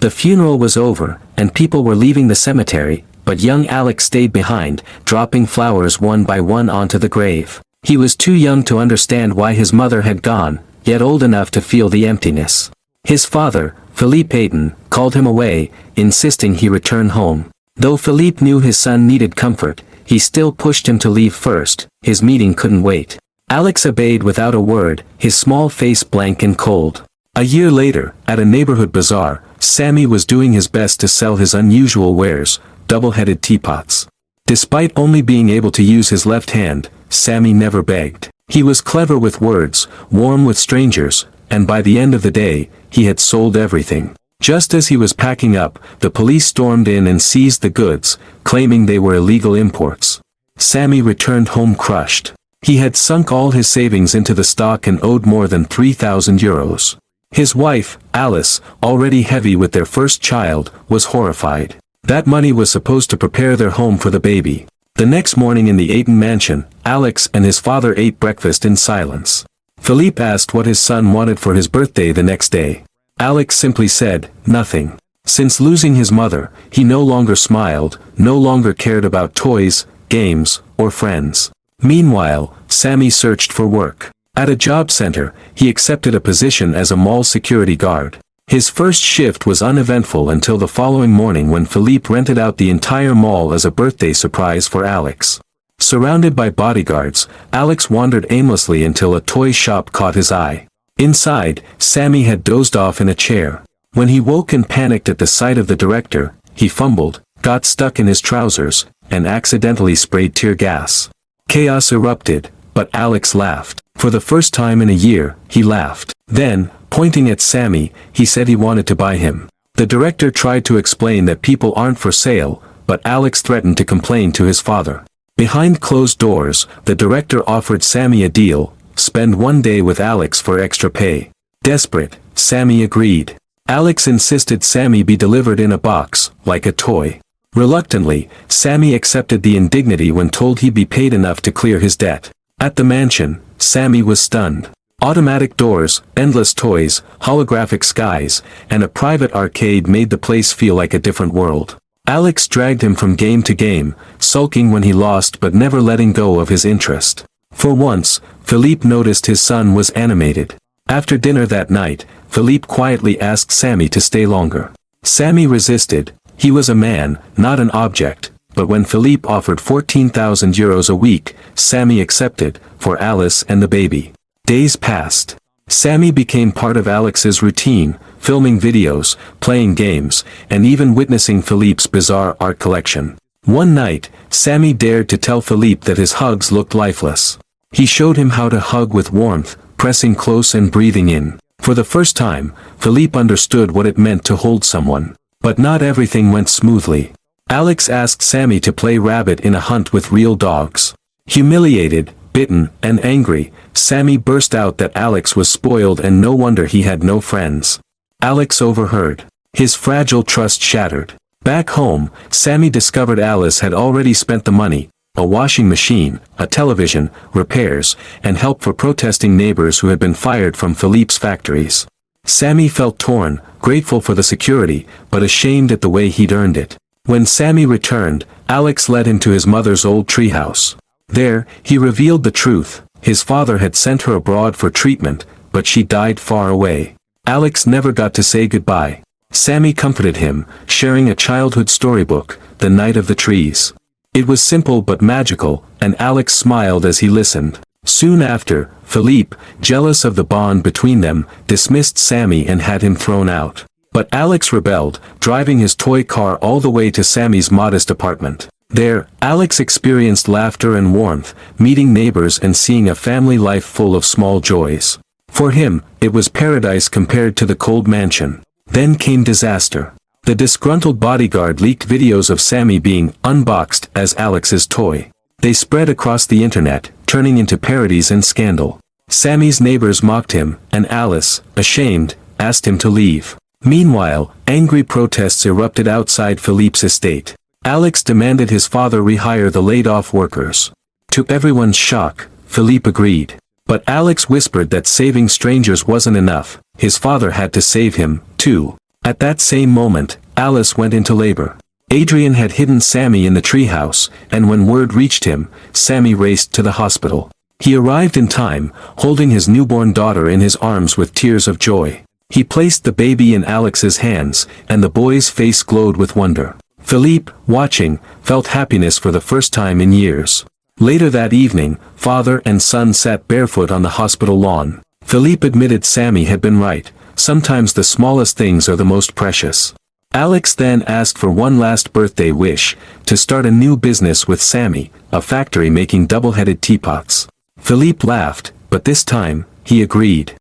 The funeral was over, and people were leaving the cemetery, but young Alex stayed behind, dropping flowers one by one onto the grave. He was too young to understand why his mother had gone, yet old enough to feel the emptiness. His father, Philippe Ayton, called him away, insisting he return home. Though Philippe knew his son needed comfort, he still pushed him to leave first. His meeting couldn't wait. Alex obeyed without a word, his small face blank and cold. A year later, at a neighborhood bazaar, Sammy was doing his best to sell his unusual wares, double-headed teapots. Despite only being able to use his left hand, Sammy never begged. He was clever with words, warm with strangers, and by the end of the day, he had sold everything. Just as he was packing up, the police stormed in and seized the goods, claiming they were illegal imports. Sammy returned home crushed. He had sunk all his savings into the stock and owed more than 3,000 euros. His wife, Alice, already heavy with their first child, was horrified. That money was supposed to prepare their home for the baby. The next morning in the Ayton mansion, Alex and his father ate breakfast in silence. Philippe asked what his son wanted for his birthday the next day. Alex simply said, nothing. Since losing his mother, he no longer smiled, no longer cared about toys, games, or friends. Meanwhile, Sammy searched for work. At a job center, he accepted a position as a mall security guard. His first shift was uneventful until the following morning when Philippe rented out the entire mall as a birthday surprise for Alex. Surrounded by bodyguards, Alex wandered aimlessly until a toy shop caught his eye. Inside, Sammy had dozed off in a chair. When he woke and panicked at the sight of the director, he fumbled, got stuck in his trousers, and accidentally sprayed tear gas. Chaos erupted, but Alex laughed. For the first time in a year, he laughed. Then, pointing at Sammy, he said he wanted to buy him. The director tried to explain that people aren't for sale, but Alex threatened to complain to his father. Behind closed doors, the director offered Sammy a deal: spend one day with Alex for extra pay. Desperate, Sammy agreed. Alex insisted Sammy be delivered in a box, like a toy. Reluctantly, Sammy accepted the indignity when told he'd be paid enough to clear his debt. At the mansion, Sammy was stunned. Automatic doors, endless toys, holographic skies, and a private arcade made the place feel like a different world. Alex dragged him from game to game, sulking when he lost but never letting go of his interest. For once, Philippe noticed his son was animated. After dinner that night, Philippe quietly asked Sammy to stay longer. Sammy resisted. He was a man, not an object, but when Philippe offered 14,000 euros a week, Sammy accepted, for Alice and the baby. Days passed. Sammy became part of Alex's routine, filming videos, playing games, and even witnessing Philippe's bizarre art collection. One night, Sammy dared to tell Philippe that his hugs looked lifeless. He showed him how to hug with warmth, pressing close and breathing in. For the first time, Philippe understood what it meant to hold someone. But not everything went smoothly. Alex asked Sammy to play rabbit in a hunt with real dogs. Humiliated, bitten, and angry, Sammy burst out that Alex was spoiled and no wonder he had no friends. Alex overheard. His fragile trust shattered. Back home, Sammy discovered Alice had already spent the money: a washing machine, a television, repairs, and help for protesting neighbors who had been fired from Philippe's factories. Sammy felt torn, grateful for the security, but ashamed at the way he'd earned it. When Sammy returned, Alex led him to his mother's old treehouse. There, he revealed the truth. His father had sent her abroad for treatment, but she died far away. Alex never got to say goodbye. Sammy comforted him, sharing a childhood storybook, The Night of the Trees. It was simple but magical, and Alex smiled as he listened. Soon after, Philippe, jealous of the bond between them, dismissed Sammy and had him thrown out. But Alex rebelled, driving his toy car all the way to Sammy's modest apartment. There, Alex experienced laughter and warmth, meeting neighbors and seeing a family life full of small joys. For him, it was paradise compared to the cold mansion. Then came disaster. The disgruntled bodyguard leaked videos of Sammy being unboxed as Alex's toy. They spread across the internet, turning into parodies and scandal. Sammy's neighbors mocked him, and Alice, ashamed, asked him to leave. Meanwhile, angry protests erupted outside Philippe's estate. Alex demanded his father rehire the laid-off workers. To everyone's shock, Philippe agreed. But Alex whispered that saving strangers wasn't enough, his father had to save him, too. At that same moment, Alice went into labor. Adrian had hidden Sammy in the treehouse, and when word reached him, Sammy raced to the hospital. He arrived in time, holding his newborn daughter in his arms with tears of joy. He placed the baby in Alex's hands, and the boy's face glowed with wonder. Philippe, watching, felt happiness for the first time in years. Later that evening, father and son sat barefoot on the hospital lawn. Philippe admitted Sammy had been right. Sometimes the smallest things are the most precious. Alex then asked for one last birthday wish, to start a new business with Sammy, a factory making double-headed teapots. Philippe laughed, but this time, he agreed.